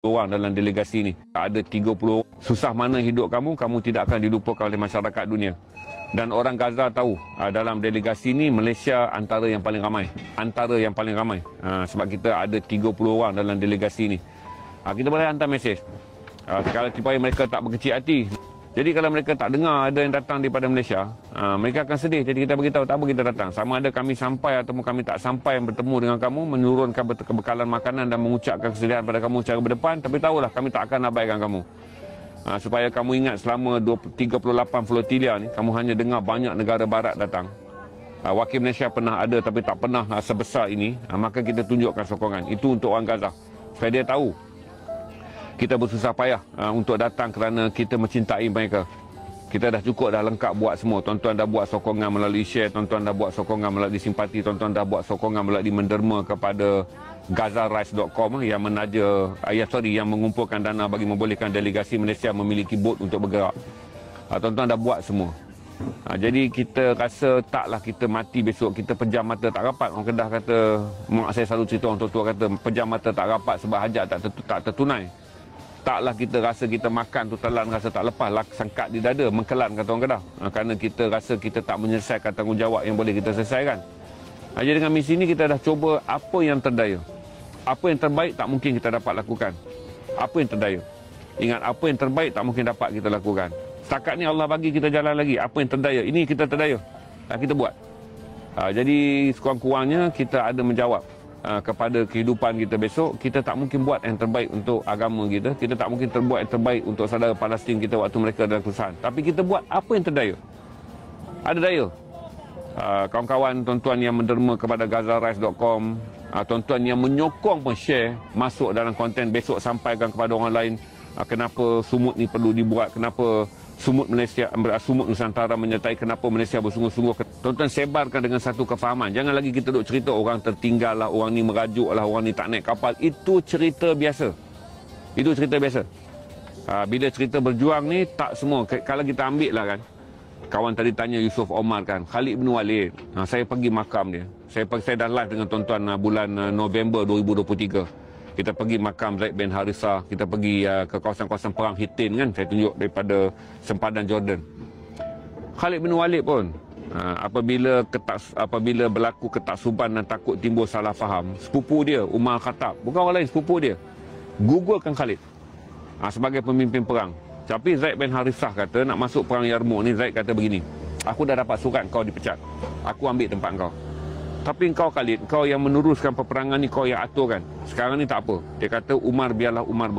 orang dalam delegasi ni. Ada 30 orang. Susah mana hidup kamu, kamu tidak akan dilupakan oleh masyarakat dunia. Dan orang Gaza tahu, dalam delegasi ni Malaysia antara yang paling ramai. Antara yang paling ramai. Sebab kita ada 30 orang dalam delegasi ni. Kita boleh hantar mesej. Kalau supaya mereka tak berkecil hati. Jadi kalau mereka tak dengar ada yang datang daripada Malaysia, mereka akan sedih. Jadi kita beritahu, tak apa kita datang. Sama ada kami sampai ataupun kami tak sampai bertemu dengan kamu, menurunkan kebekalan makanan dan mengucapkan kesedihan pada kamu secara berdepan. Tapi tahulah kami tak akan abaikan kamu. Supaya kamu ingat selama 38 flotilla ni, kamu hanya dengar banyak negara barat datang. Wakil Malaysia pernah ada tapi tak pernah sebesar ini. Maka kita tunjukkan sokongan. Itu untuk orang Gaza. Supaya dia tahu kita bersusah payah untuk datang kerana kita mencintai mereka. Kita dah cukup, dah lengkap buat semua. Tuan-tuan dah buat sokongan melalui share, tuan-tuan dah buat sokongan melalui simpati, tuan-tuan dah buat sokongan melalui menderma kepada GazaRice.com yang yang mengumpulkan dana bagi membolehkan delegasi Malaysia memiliki bot untuk bergerak. Tuan-tuan dah buat semua. Jadi kita rasa taklah kita mati besok, kita pejam mata tak rapat. Orang Kedah kata, saya selalu cerita orang tua kata, pejam mata tak rapat sebab hajat tak tertunai. Taklah kita rasa kita makan tu telan rasa tak lepas, sangkat di dada, mengkelan kata orang Kedah. Kerana kita rasa kita tak menyelesaikan tanggungjawab yang boleh kita selesaikan. Jadi dengan misi ini kita dah cuba apa yang terdaya. Apa yang terbaik tak mungkin kita dapat lakukan. Apa yang terdaya. Ingat, apa yang terbaik tak mungkin dapat kita lakukan. Setakat ni Allah bagi kita jalan lagi. Apa yang terdaya, ini kita terdaya. Kita buat. Jadi sekurang-kurangnya kita ada menjawab kepada kehidupan kita besok. Kita tak mungkin buat yang terbaik untuk agama kita. Kita tak mungkin buat yang terbaik untuk saudara Palestin kita waktu mereka dalam kesusahan. Tapi kita buat apa yang terdaya. Ada daya. Kawan-kawan, tuan-tuan yang menderma kepada GazaRice.com, tuan-tuan yang menyokong pun share, masuk dalam konten besok, sampaikan kepada orang lain kenapa sumut ni perlu dibuat, kenapa sumut Malaysia, sumut Nusantara menyertai, kenapa Malaysia bersungguh-sungguh. Tuan-tuan sebarkan dengan satu kefahaman. Jangan lagi kita duk cerita orang tertinggal lah, orang ni merajuk lah, orang ni tak naik kapal. Itu cerita biasa. Itu cerita biasa. Bila cerita berjuang ni, tak semua. Kalau kita ambil lah kan, kawan tadi tanya Yusof Omar kan, Khalid bin Walid. Saya pergi makam dia. Saya dah live dengan tuan-tuan bulan November 2023. Kita pergi makam Zaid bin Harithah, kita pergi ke kawasan-kawasan perang Hittin kan, saya tunjuk daripada sempadan Jordan. Khalid bin Walid pun apabila berlaku ketaksuban dan takut timbul salah faham, sepupu dia Umar Khattab, bukan orang lain, sepupu dia gugurkan Khalid sebagai pemimpin perang. Tapi Zaid bin Harithah kata nak masuk perang Yarmouk ni, Zaid kata begini, aku dah dapat surat kau dipecat, aku ambil tempat kau. Tapi kau Khalid, kau yang meneruskan peperangan ni, kau yang aturkan. Sekarang ni tak apa. Dia kata Umar biarlah Umar